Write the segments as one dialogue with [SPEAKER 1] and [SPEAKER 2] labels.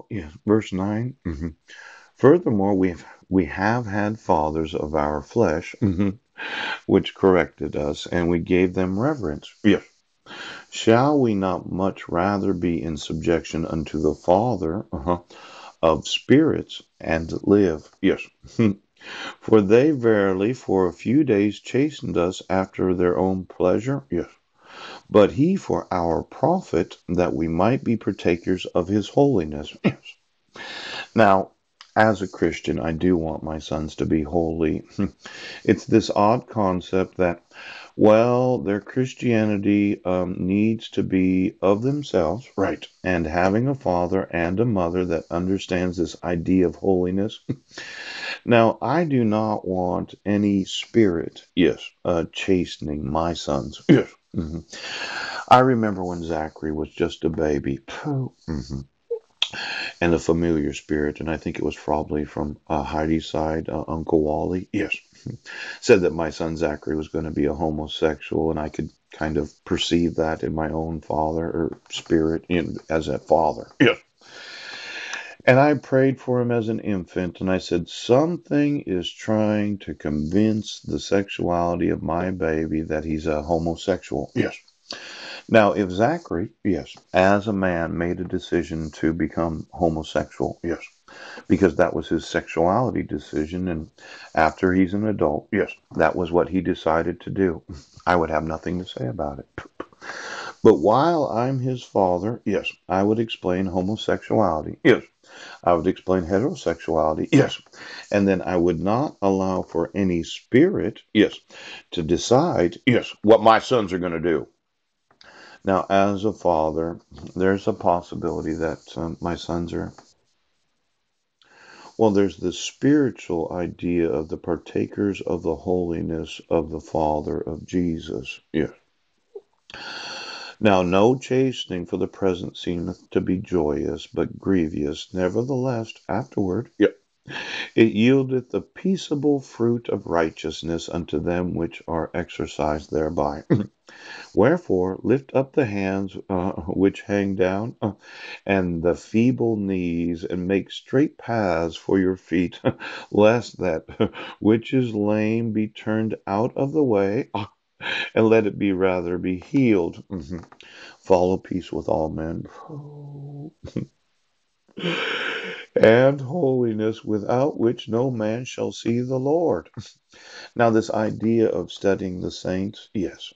[SPEAKER 1] Yeah, verse 9. Furthermore, we have had fathers of our flesh, which corrected us, and we gave them reverence. Yes. Shall we not much rather be in subjection unto the Father of spirits and live? Yes. For they verily for a few days chastened us after their own pleasure. Yes. But he for our profit, that we might be partakers of his holiness. Yes. Now, as a Christian, I do want my sons to be holy. It's this odd concept that, well, their Christianity needs to be of themselves, right? And having a father and a mother that understands this idea of holiness. Now, I do not want any spirit, yes, chastening my sons. Yes. I remember when Zachary was just a baby. And a familiar spirit, and I think it was probably from Heidi's side, Uncle Wally. Yes, said that my son Zachary was going to be a homosexual, and I could kind of perceive that in my own father or spirit as a father. Yes. And I prayed for him as an infant, and I said, something is trying to convince the sexuality of my baby that he's a homosexual. Yes. Now, if Zachary, yes, as a man made a decision to become homosexual, yes, because that was his sexuality decision, and after he's an adult, yes, that was what he decided to do, I would have nothing to say about it. But while I'm his father, yes, I would explain homosexuality, yes, I would explain heterosexuality, yes, and then I would not allow for any spirit, yes, to decide, yes, what my sons are going to do. Now, as a father, there's a possibility that my sons are, well, there's the spiritual idea of the partakers of the holiness of the Father of Jesus. Yeah. Now, no chastening for the present seemeth to be joyous, but grievous. Nevertheless, afterward, yeah, it yieldeth the peaceable fruit of righteousness unto them which are exercised thereby. Wherefore, lift up the hands which hang down, and the feeble knees, and make straight paths for your feet, lest that which is lame be turned out of the way, and let it be rather be healed. Follow peace with all men. And holiness, without which no man shall see the Lord. Now, this idea of studying the saints, yes,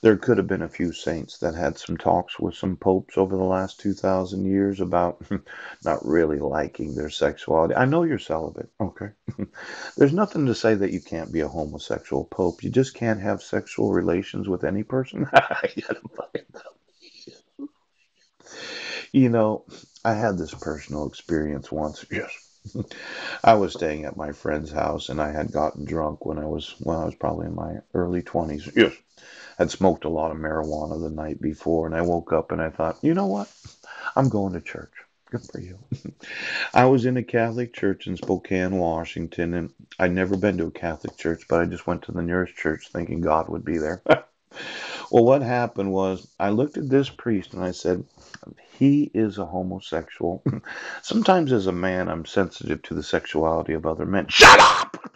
[SPEAKER 1] there could have been a few saints that had some talks with some popes over the last 2,000 years about not really liking their sexuality. I know you're celibate, okay? There's nothing to say that you can't be a homosexual pope. You just can't have sexual relations with any person. You know, I had this personal experience once. Yes. I was staying at my friend's house and I had gotten drunk when I was probably in my early 20s. Yes. I'd smoked a lot of marijuana the night before, and I woke up and I thought, you know what? I'm going to church. Good for you. I was in a Catholic church in Spokane, Washington, and I'd never been to a Catholic church, but I just went to the nearest church thinking God would be there. Well, what happened was I looked at this priest and I said, he is a homosexual. Sometimes as a man, I'm sensitive to the sexuality of other men. Shut up!